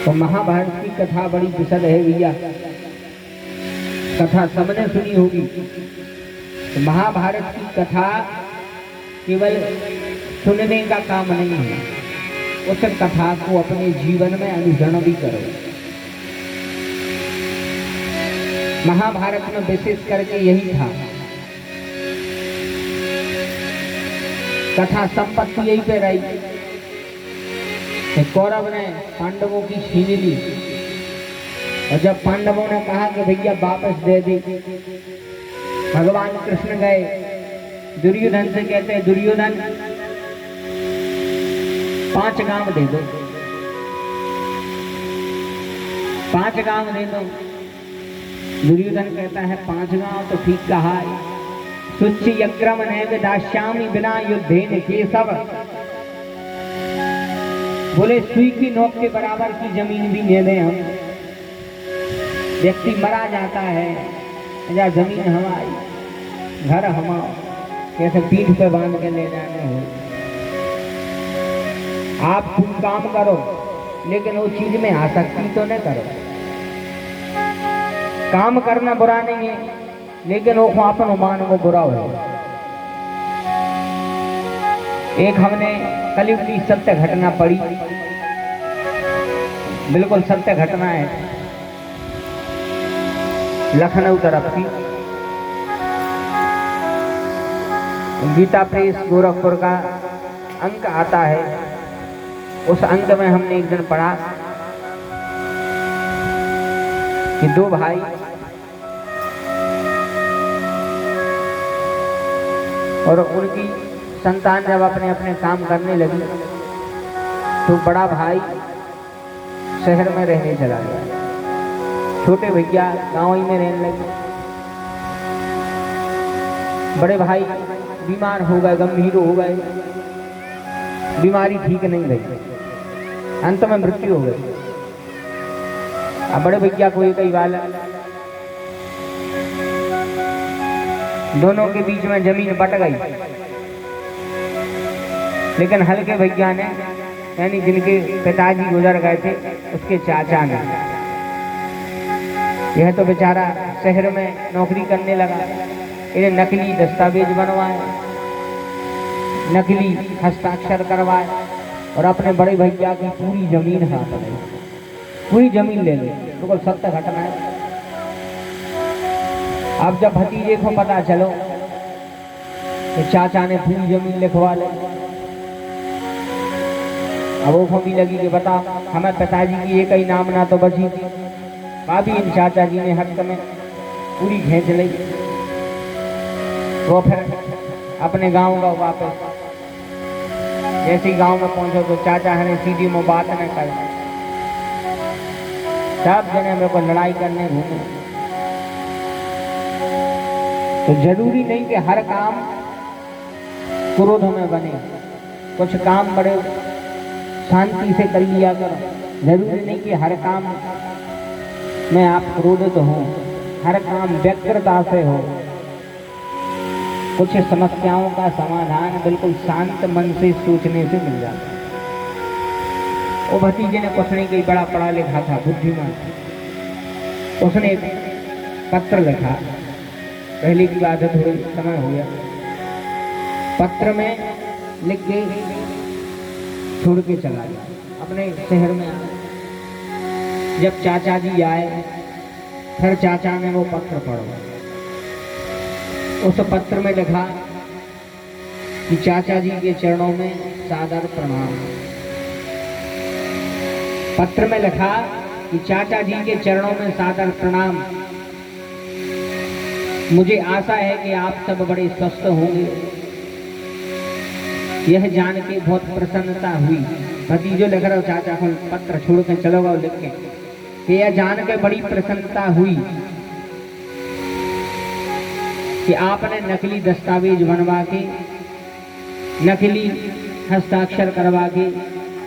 तो महाभारत की कथा बड़ी विशद है भैया, कथा सबने सुनी होगी। तो महाभारत की कथा केवल सुनने का काम नहीं है, उस कथा को अपने जीवन में अनुसरण भी करो। महाभारत में विशेष करके यही था, कथा संपत्ति यही पे रही। कौरव ने पांडवों की छीन ली और जब पांडवों ने कहा कि भैया वापस दे दे, भगवान कृष्ण गए दुर्योधन से, कहते दुर्योधन 5 गांव दे दो, 5 गांव दे दो। दुर्योधन कहता है 5 गांव तो ठीक कहा है, सुच्चि यक्रम नैव दास्यामि बिना युद्धेन केशव। बोले सुई की नोक के बराबर की जमीन भी ले दें हम। व्यक्ति मरा जाता है या जमीन हमारी, घर हमारा, कैसे पीठ पे बांध के ले जाने हो। आप तुम काम करो लेकिन वो चीज में आसक्ति तो न करो। काम करना बुरा नहीं है लेकिन वो अपन मान वो बुरा हो। एक हमने कलयुग की सत्य घटना पढ़ी, बिल्कुल सत्य घटना है, लखनऊ तरफ की। गीता प्रेस गोरखपुर का अंक आता है, उस अंक में हमने एक दिन पढ़ा कि 2 भाई और उनकी संतान जब अपने अपने काम करने लगी तो बड़ा भाई शहर में रहने चला गया, छोटे भैया गांव ही में रहने लगे। बड़े भाई बीमार हो गए, गंभीर हो गए, बीमारी ठीक नहीं रही, अंत में मृत्यु हो गई। अब बड़े भैया को एक ही बालक, दोनों के बीच में जमीन बट गई। लेकिन हल्के भैया ने, यानी जिनके पिताजी गुजर गए थे, उसके चाचा ने, यह तो बेचारा शहर में नौकरी करने लगा, इन्हें नकली दस्तावेज बनवाए, नकली हस्ताक्षर करवाए और अपने बड़े भैया की पूरी जमीन हाथ में, पूरी जमीन ले ली। बिल्कुल सत्य घटना है। अब जब भतीजे को पता चलो तो चाचा ने पूरी जमीन लिखवा ली। अब वो भी लगी कि बता, हमें पिताजी की एक ही नाम ना तो बची थी, भाभी इन चाचा जी ने हक में पूरी खींच ली। वो फिर अपने गांव का वापस, जैसे ही गांव में पहुंचो तो चाचा ने सीधी मुंह बात न कर, सब जने मेरे को लड़ाई करने घूमे। तो जरूरी नहीं कि हर काम क्रोध में बने, कुछ काम बड़े शांति से कर लिया करो। जरूरी नहीं कि हर काम में आप क्रोधित हो, हर काम व्यग्रता से हो। कुछ समस्याओं का समाधान बिल्कुल शांत मन से सोचने से मिल जाता है। वो भतीजे ने कुछ नहीं, बड़ा पढ़ा लिखा था, बुद्धिमान, उसने एक पत्र लिखा। पहले की आदत हुई, समय हो गया, पत्र में लिख के छोड़ के चला गया अपने शहर में। जब चाचा जी आए, फिर चाचा ने वो पत्र पढ़ा। उस पत्र में लिखा कि चाचा जी के चरणों में सादर प्रणाम। पत्र में लिखा कि चाचा जी के चरणों में सादर प्रणाम। मुझे आशा है कि आप सब बड़े स्वस्थ होंगे। यह जान के बहुत प्रसन्नता हुई। भतीजो लिख रहा, चाचा को पत्र छोड़ के चलो गो लिख के, कि यह जान के बड़ी प्रसन्नता हुई कि आपने नकली दस्तावेज बनवा के, नकली हस्ताक्षर करवा के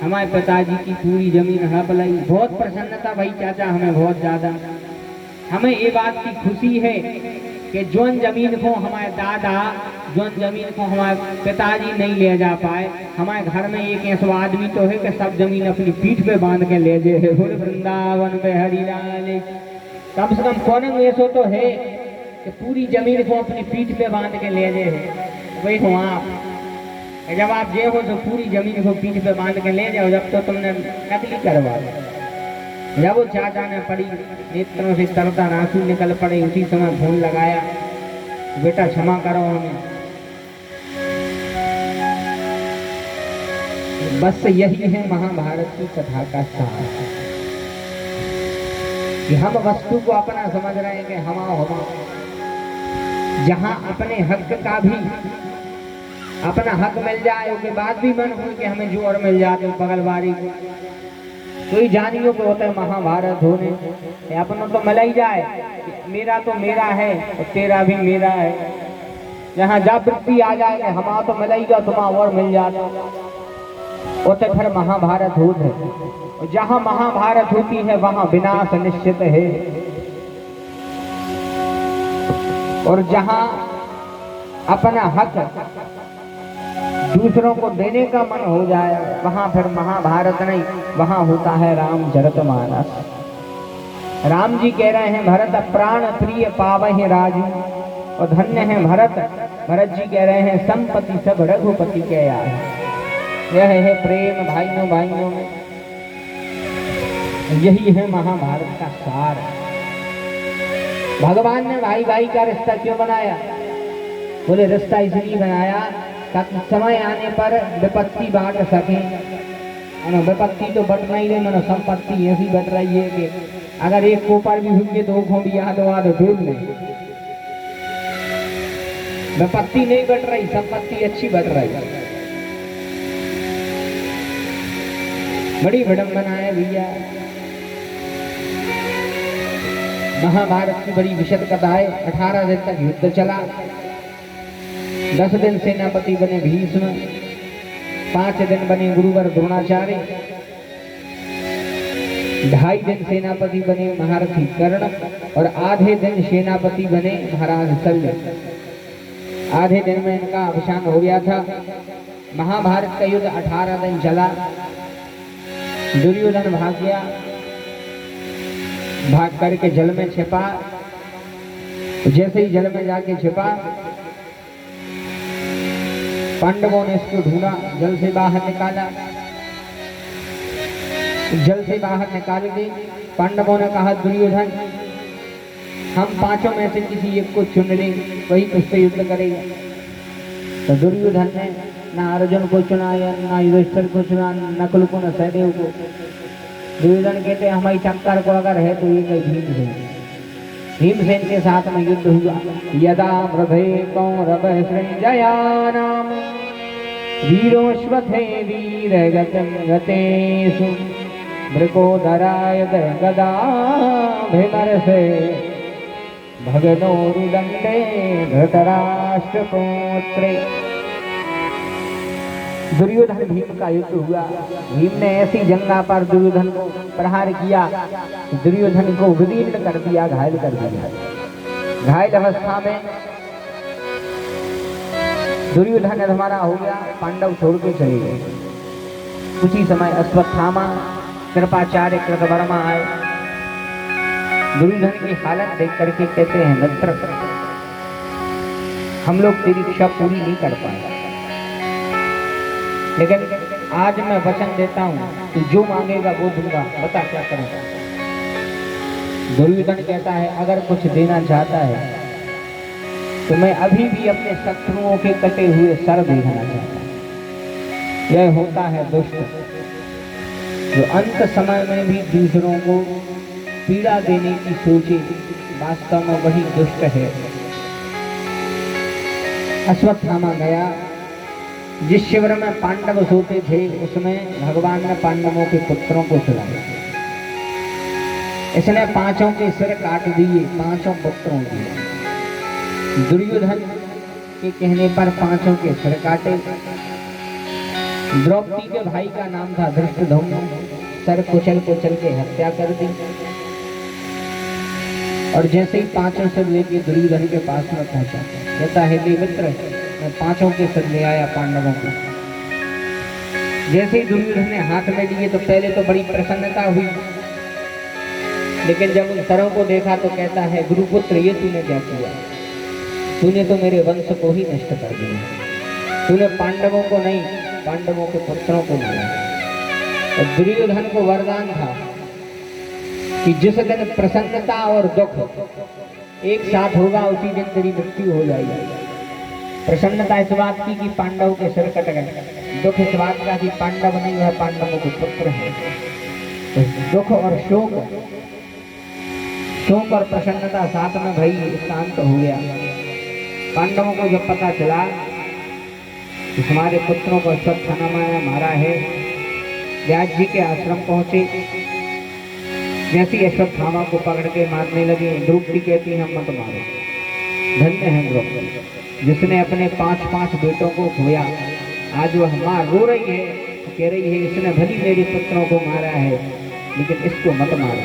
हमारे पिताजी की पूरी जमीन हड़प लाई। बहुत प्रसन्नता भाई चाचा, हमें बहुत ज्यादा। हमें ये बात की खुशी है कि जोन जमीन को हमारे दादा, जोन जमीन को हमारे पिताजी नहीं ले जा पाए, हमारे घर में एक ऐसा आदमी तो है कि सब जमीन अपनी पीठ पे बांध के ले जाए। बोले वृंदावन पे हरि लाल। कम से कम कौन ऐसा तो है कि पूरी जमीन को अपनी पीठ पे बांध के ले जाए। वही हो आप, जब आप जे हो तो पूरी जमीन को पीठ पे बांध के ले जाओ, जब तो तुमने नकली करवा। जब वो चाचा ने पड़ी, नेत्रों से तरता आंसू निकल पड़े, उसी समय फोन लगाया, बेटा क्षमा करो हमें। बस यही है महाभारत की कथा का सार, कि हम वस्तु को अपना समझ रहे हैं कि हमा जहां अपने हक का भी अपना हक मिल जाए, उसके बाद भी मन हो कि हमें जो और मिल जाए बगलवारी को। कोई जानियो को होता है महाभारत होने अपना तो मिल ही जाए, मेरा तो मेरा है और तेरा भी मेरा है। जहाँ जागृति आ जाए हमारा तो मिलेगा, तुम्हारा और मिल जाता, वो तो फिर महाभारत होत है। और जहाँ महाभारत होती है वहाँ विनाश निश्चित है, और जहाँ अपना हक दूसरों को देने का मन हो जाए वहां फिर महाभारत नहीं, वहां होता है रामचरितमानस। राम जी कह रहे हैं भरत प्राण प्रिय पावहि राजू, और धन्य है भरत। भरत जी कह रहे हैं संपत्ति सब रघुपति के आए। यह है प्रेम भाइयों भाइयों में, यही है महाभारत का सार। भगवान ने भाई भाई का रिश्ता क्यों बनाया? बोले रिश्ता इसलिए बनाया ताकि समय आने पर विपत्ति बांट सके। विपत्ति तो बट नहीं रही, मनो संपत्ति ऐसी बट रही है कि अगर एक कोपर भी हुई दो घों भी याद ढूंढ ले। विपत्ति नहीं बट रही, संपत्ति अच्छी बट रही। बड़ी विडंबना है भैया। महाभारत की बड़ी विशद कथा है। 18 दिन तक युद्ध चला। 10 दिन सेनापति बने भीष्म, 5 दिन बने गुरुवर द्रोणाचार्य, 2.5 दिन सेनापति बने महारथी कर्ण, और आधे दिन सेनापति बने महाराज शल्य। आधे दिन में इनका अवसान हो गया था। महाभारत का युद्ध 18 दिन चला। दुर्योधन भाग गया, भाग करके जल में छिपा। जैसे ही जल में जाके छिपा, पांडवों ने इसको ढूंढा, जल से बाहर निकाला। जल से बाहर निकाल के पांडवों ने कहा दुर्योधन हम 5 में से किसी एक को चुन लेंगे, वही तुझसे युद्ध करेगा। तो दुर्योधन ने ना अर्जुन को चुना, या ना युधिष्ठिर को चुना, नकुल को, न सहदेव को। दुर्योधन कहते हमारी चक्कर को अगर है तो ये कहीं भीमसेन। भीमसेन के साथ में युद्ध हुआ। यदा मृधे कौरवः सृञ्जयानां वीरोऽश्वत्थे वीरगतिं गतेषु मृकोदरायत गदाभिमर्शे भगनोरुदण्डे धृतराष्ट्रपुत्रे। दुर्योधन भीम का युद्ध हुआ। भीम ने ऐसी जंगा पर दुर्योधन को प्रहार किया, दुर्योधन को विदीर्ण कर दिया, घायल कर दिया। घायल अवस्था में दुर्योधन हमारा हो गया, पांडव छोड़ के चले गए। उसी समय अश्वत्थामा कृपाचार्य कृतवर्मा आए। दुर्योधन की हालत देख करके कहते हैं मित्र हम लोग तेरी इच्छा पूरी नहीं कर पाए, लेकिन आज मैं वचन देता हूं कि जो मांगेगा वो दूंगा, बता क्या करूंगा। दुर्योधन कहता है अगर कुछ देना चाहता है तो मैं अभी भी अपने शत्रुओं के कटे हुए सर देखना चाहता हूं। यह होता है दुष्ट, जो अंत समय में भी दूसरों को पीड़ा देने की सोचे, वास्तव में वही दुष्ट है। अश्वत्थामा गया, जिस शिविर में पांडव सोते थे उसमें भगवान ने पांडवों के पुत्रों को सुलाया। इसने 5 के सिर काट दिए, 5 पुत्रों के। दुर्योधन के कहने पर 5 के सिर काटे। द्रौपदी के भाई का नाम था धृष्टद्युम्न, सर कुचल कुचल के हत्या कर दी। और जैसे ही पांचों सिर लेके दुर्योधन के पास में पहुंचा, कहता है हे मित्र, मैं पांचों के सिर ले आया पांडवों को। जैसे ही दुर्योधन ने हाथ में लिए तो पहले तो बड़ी प्रसन्नता हुई, लेकिन जब उन सरों को देखा तो कहता है गुरुपुत्र, ये तूने क्या किया? तूने तो मेरे वंश को ही नष्ट कर दिया। तूने पांडवों को नहीं, पांडवों के पुत्रों को मारा। और दुर्योधन को वरदान था कि जिस दिन प्रसन्नता और दुख एक साथ होगा उसी दिन तेरी मृत्यु हो जाएगी। प्रसन्नता इस बात की कि पांडव के सिर कट गए, दुख इस बात का कि पांडव नहीं, वह पांडवों के पुत्र हैं। तो दुख और शोक, शोक और प्रसन्नता साथ में भई शांत हो गया। पांडवों को जब पता चला कि हमारे पुत्रों को अश्वत्थामा ने मारा है, व्यास जी के आश्रम पहुंचे। जैसे अश्वत्थामा को पकड़ के मारने लगे, द्रौपदी कहती है हम मत मारो। धन्य है द्रौपदी जिसने अपने 5 बेटों को खोया। आज वह माँ रो रही है, कह रही है इसने भली मेरे पुत्रों को मारा है, लेकिन इसको मत मारो,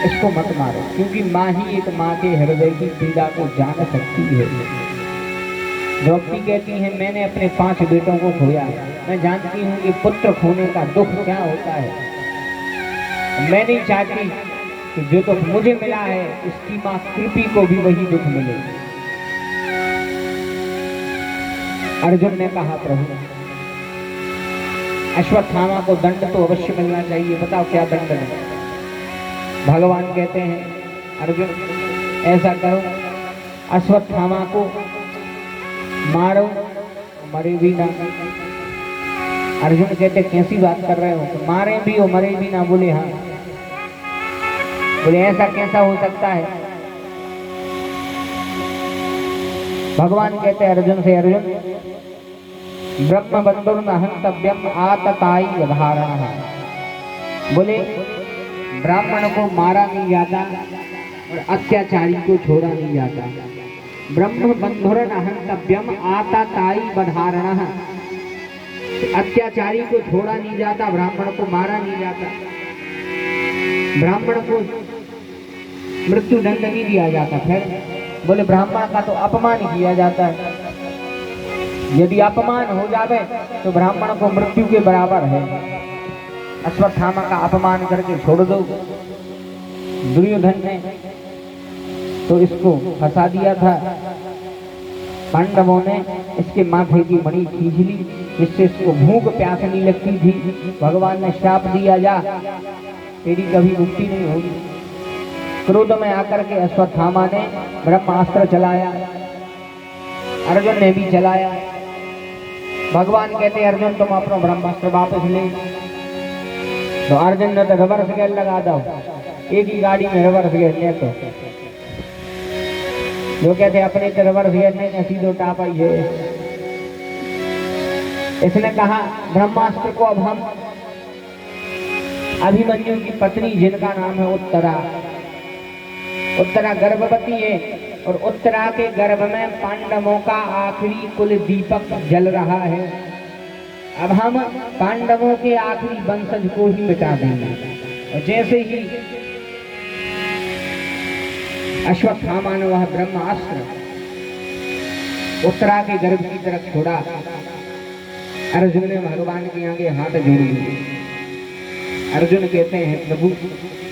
इसको मत मारो, क्योंकि माँ ही एक माँ के हृदय की पीड़ा को जान सकती है। द्रौपदी कहती है मैंने अपने 5 बेटों को खोया, मैं जानती हूँ कि पुत्र खोने का दुख क्या होता है। मैं नहीं चाहती कि जो दुख मुझे मिला है उसकी माँ कृपी को भी वही दुख मिले। अर्जुन ने कहा प्रभु अश्वत्थामा को दंड तो अवश्य मिलना चाहिए, बताओ क्या दंड है? भगवान कहते हैं अर्जुन ऐसा करो, अश्वत्थामा को मारो, मरे भी ना। अर्जुन कहते कैसी बात कर रहे हो? तो मारे भी हो मरे भी ना। बोले हाँ। बोले ऐसा कैसा हो सकता है? भगवान कहते अर्जुन से, अर्जुन ब्रह्म बंधुर्न हंतव्यम आतताई वधारणः। बोले ब्राह्मण को मारा नहीं जाता और अत्याचारी को छोड़ा नहीं जाता। ब्रह्म बंधुर्न हंतव्यम आतताई वधारणः। अत्याचारी को छोड़ा नहीं जाता, ब्राह्मण को मारा नहीं जाता, ब्राह्मण को मृत्यु दंड नहीं दिया जाता। फिर बोले ब्राह्मण का तो अपमान किया जाता है। यदि अपमान हो जावे तो ब्राह्मण को मृत्यु के बराबर है। अश्वत्थामा का अपमान करके छोड़ दो। दुर्योधन ने तो इसको फंसा दिया था। पांडवों ने इसके माथे की मणि खींच ली, जिससे इसको भूख प्यास नहीं लगती थी। भगवान ने श्राप दिया, जा तेरी कभी मुक्ति नहीं होगी। क्रोध में आकर के अश्वत्थामा ने ब्रह्मास्त्र चलाया, अर्जुन ने भी चलाया। भगवान कहते अर्जुन तुम अपना ब्रह्मास्त्र वापस ले। तो अर्जुन ने तो रिवर्स गेयर लगा दो, एक ही गाड़ी में रिवर्स गेयर ले। तो जो कहते अपने तो रिवर्स गेयर ने सीधो टाप आई है। इसने कहा ब्रह्मास्त्र को अब हम अभिमन्यु की पत्नी जिनका नाम है उत्तरा, उत्तरा गर्भवती है और उत्तरा के गर्भ में पांडवों का आखिरी कुल दीपक जल रहा है। अब हम पांडवों के आखिरी वंशज को ही मिटा देंगे। और जैसे ही अश्वत्थामा ने वह ब्रह्मास्त्र उत्तरा के गर्भ की तरफ छोड़ा, अर्जुन ने भगवान के आगे हाथ जोड़ लिए। अर्जुन कहते हैं प्रभु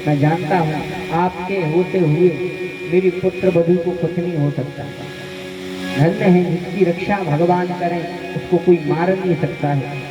मैं जानता हूँ आपके होते हुए मेरी पुत्र वधू को कुछ नहीं हो सकता। धन्य है जिसकी रक्षा भगवान करें, उसको कोई मार नहीं सकता है।